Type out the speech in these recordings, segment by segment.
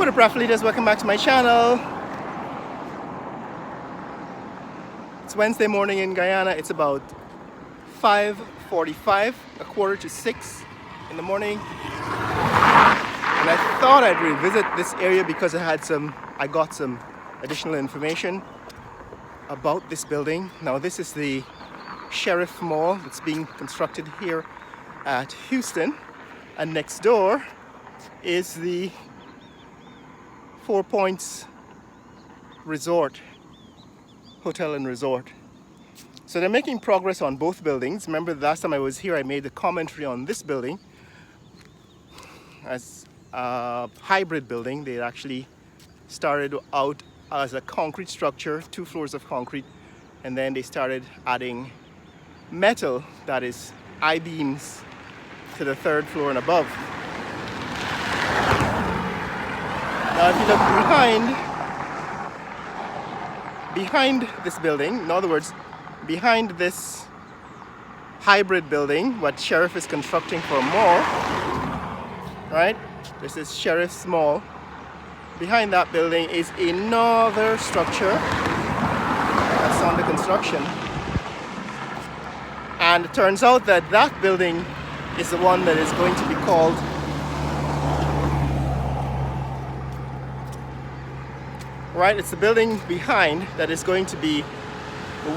the Praphilitas, welcome back to my channel. It's Wednesday morning in Guyana. It's about 5:45, a quarter to 6 in the morning. And I thought I'd revisit this area because I got some additional information about this building. Now this is the Sheriff Mall that's being constructed here at Houston, and next door is the Four Points Resort, Hotel and Resort. So they're making progress on both buildings. Remember the last time I was here I made a commentary on this building as a hybrid building. They actually started out as a concrete structure, 2 floors of concrete, and then they started adding metal, that is I-beams, to the 3rd floor and above. Now if you look behind this building, in other words, behind this hybrid building, what Sheriff is constructing for a mall, right? This is Sheriff's Mall. Behind that building is another structure that's under construction. And it turns out that that building is the one that is going to be called it's the building behind that is going to be the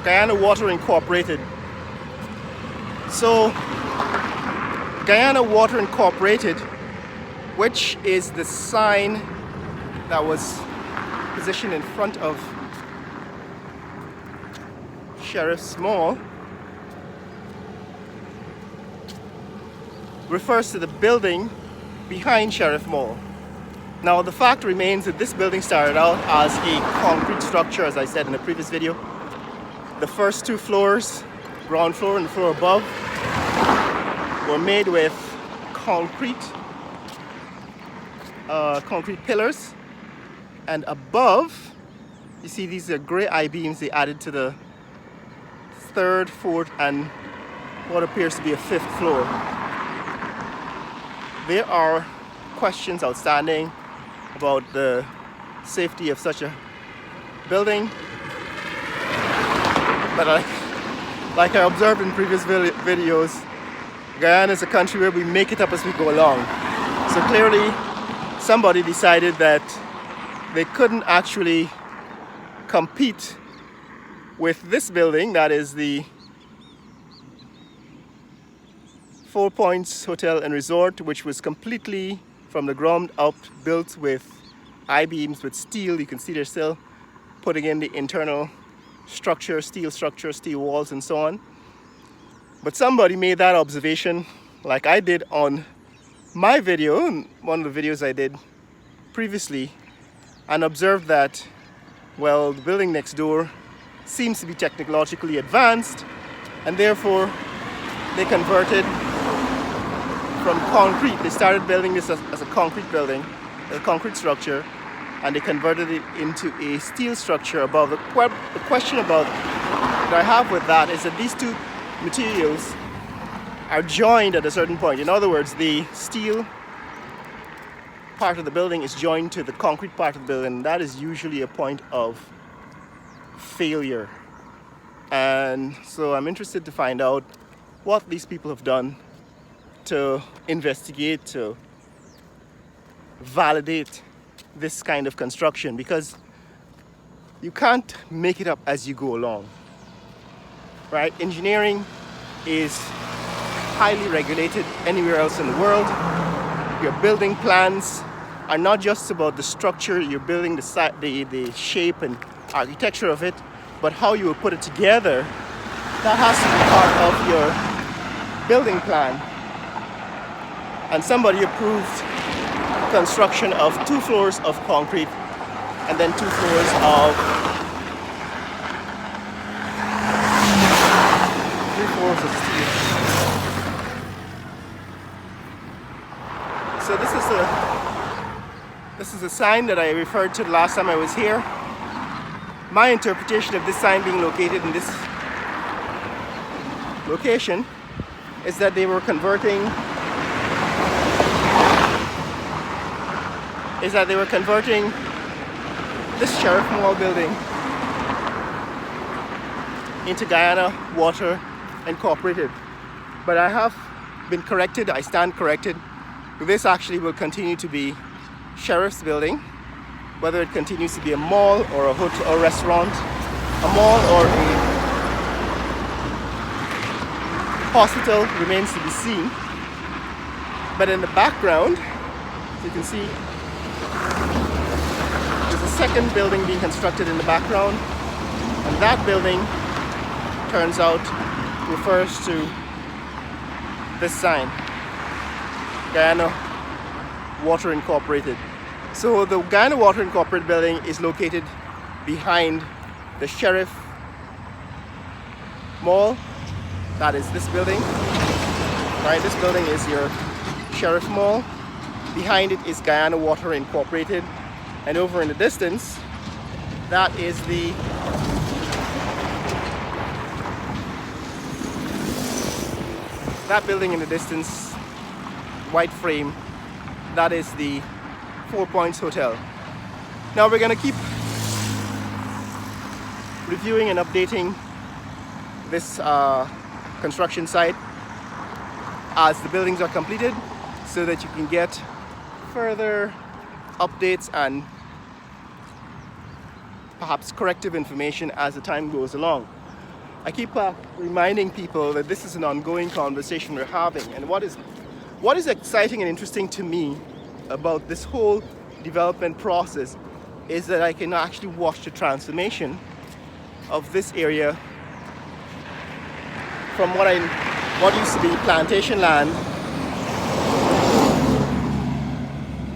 Guyana Water Incorporated. So Guyana Water Incorporated, which is the sign that was positioned in front of Sheriff's Mall, refers to the building behind Sheriff Mall. Now the fact remains that this building started out as a concrete structure, as I said in the previous video. The first 2 floors, ground floor and the floor above, were made with concrete pillars, and above, you see these are gray I-beams they added to the 3rd, 4th, and what appears to be a 5th floor. There are questions outstanding about the safety of such a building, but like I observed in previous videos, Guyana is a country where we make it up as we go along. So clearly somebody decided that they couldn't actually compete with this building, that is the Four Points Hotel and Resort, which was completely from the ground up built with I-beams, with steel. You can see they're still putting in the internal structure, steel walls and so on. But somebody made that observation, like I did on my video, one of the videos I did previously, and observed that, well, the building next door seems to be technologically advanced, and therefore they converted from concrete. They started building this as a concrete building, a concrete structure, and they converted it into a steel structure above. The question that I have with that is that these 2 materials are joined at a certain point. In other words, the steel part of the building is joined to the concrete part of the building. That is usually a point of failure. And so I'm interested to find out what these people have done to investigate, to validate this kind of construction, because you can't make it up as you go along, right? Engineering is highly regulated anywhere else in the world. Your building plans are not just about the structure you're building, the shape and architecture of it, but how you will put it together. That has to be part of your building plan. And somebody approved construction of 2 floors of concrete and then 2 floors of 3 floors of steel. So this is a sign that I referred to the last time I was here. My interpretation of this sign being located in this location is that they were converting this Sheriff Mall building into Guyana Water Incorporated. But I have been corrected, I stand corrected. This actually will continue to be Sheriff's building, whether it continues to be a mall or a hotel or restaurant, a mall or a hospital remains to be seen. But in the background, as you can see, there's a second building being constructed in the background, and that building turns out refers to this sign, Guyana Water Incorporated. So the Guyana Water Incorporated building is located behind the Sheriff Mall. That is this building. Right, this building is your Sheriff Mall. Behind it is Guyana Water Incorporated. And over in the distance, that is that building in the distance, white frame, that is the 4 Points Hotel. Now we're going to keep reviewing and updating this construction site as the buildings are completed, so that you can get further updates and perhaps corrective information as the time goes along. I keep reminding people that this is an ongoing conversation we're having, and what is exciting and interesting to me about this whole development process is that I can actually watch the transformation of this area from what used to be plantation land.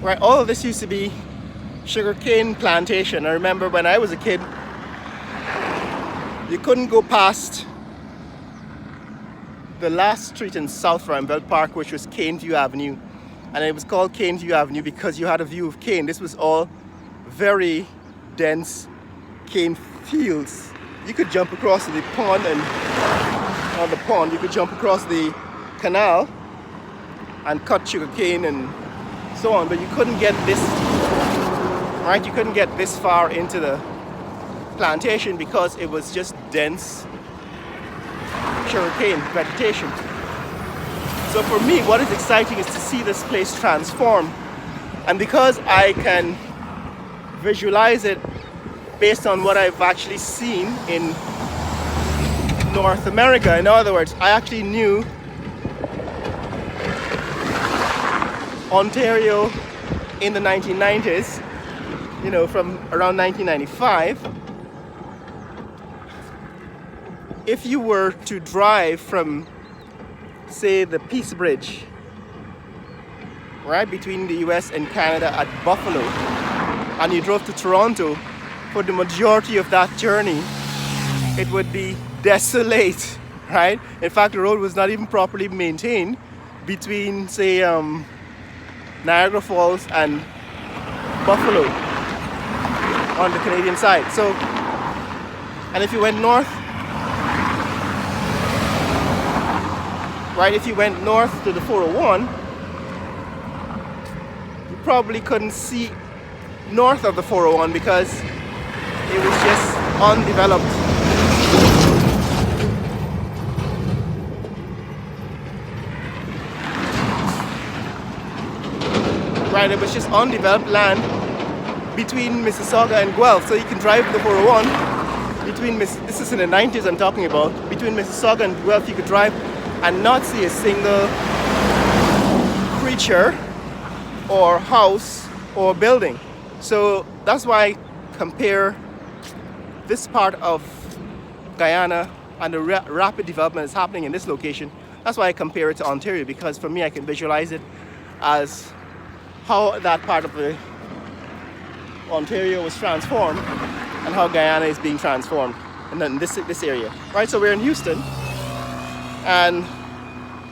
Right, all of this used to be sugarcane plantation. I remember when I was a kid, you couldn't go past the last street in South Ramville Park, which was Cane View Avenue. And it was called Cane View Avenue because you had a view of cane. This was all very dense cane fields. You could jump across the pond you could jump across the canal and cut sugarcane and so on, but you couldn't get this, right? You couldn't get this far into the plantation because it was just dense sugarcane vegetation. So for me, what is exciting is to see this place transform, and because I can visualize it based on what I've actually seen in North America. In other words, I actually knew Ontario in the 1990s, you know, from around 1995. If you were to drive from, say, the Peace Bridge, right, between the US and Canada at Buffalo, and you drove to Toronto, for the majority of that journey, it would be desolate, right? In fact, the road was not even properly maintained between, say, Niagara Falls and Buffalo on the Canadian side. So, and if you went north, right, if you went north to the 401, you probably couldn't see north of the 401 because it was just undeveloped. Right, it was just undeveloped land between Mississauga and Guelph. So you can drive the 401 between, this is in the 90s I'm talking about, between Mississauga and Guelph you could drive and not see a single creature or house or building. So that's why I compare this part of Guyana and the rapid development that's happening in this location. That's why I compare it to Ontario, because for me I can visualize it as how that part of the Ontario was transformed and how Guyana is being transformed and then this area. Right, so we're in Houston, and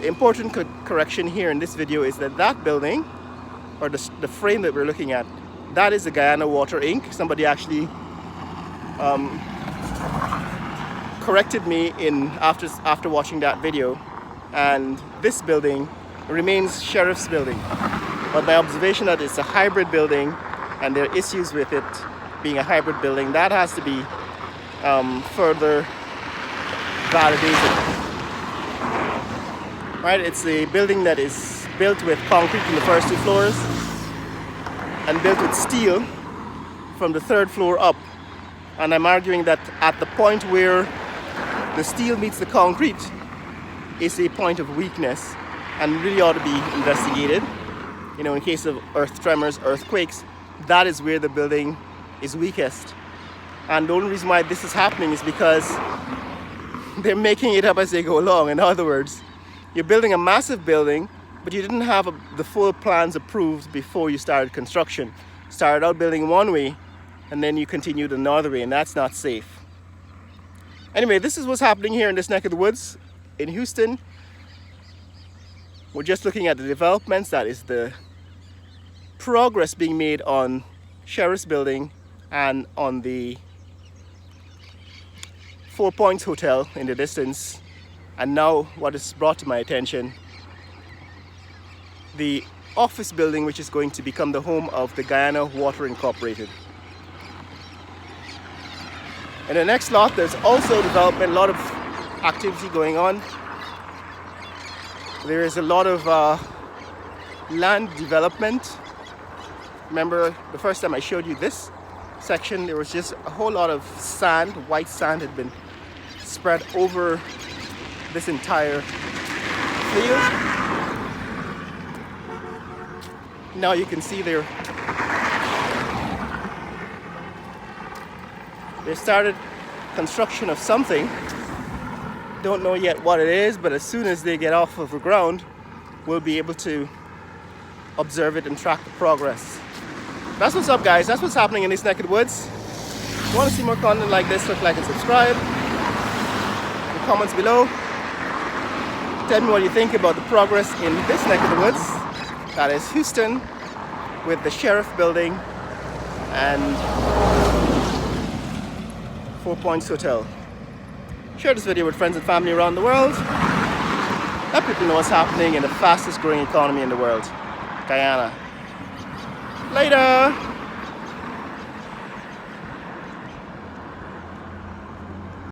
the important correction here in this video is that that building, or the frame that we're looking at, that is the Guyana Water Inc. Somebody actually corrected me after watching that video, and this building remains Sheriff's Building. But my observation that it's a hybrid building and there are issues with it being a hybrid building, that has to be further validated. Right, it's a building that is built with concrete in the first 2 floors and built with steel from the 3rd floor up. And I'm arguing that at the point where the steel meets the concrete is a point of weakness and really ought to be investigated. You know, in case of earth tremors, earthquakes, that is where the building is weakest. And the only reason why this is happening is because they're making it up as they go along. In other words, you're building a massive building, but you didn't have the full plans approved before you started construction. Started out building one way, and then you continued another way, and that's not safe. Anyway, this is what's happening here in this neck of the woods in Houston. We're just looking at the developments, that is the progress being made on Sheriff's Building and on the 4 Points Hotel in the distance. And now what is brought to my attention, the office building which is going to become the home of the Guyana Water Incorporated. In the next lot, there's also development, a lot of activity going on. There is a lot of land development. Remember the first time I showed you this section, there was just a whole lot of sand, white sand had been spread over this entire field. Now you can see they started construction of something. Don't know yet what it is, but as soon as they get off of the ground, we'll be able to observe it and track the progress. That's what's up, guys. That's what's happening in this neck of the woods. If you want to see more content like this, click like and subscribe. In the comments below, tell me what you think about the progress in this neck of the woods. That is Houston with the Sheriff Building and 4 Points Hotel. Share this video with friends and family around the world. Let people know what's happening in the fastest growing economy in the world, Guyana. Later!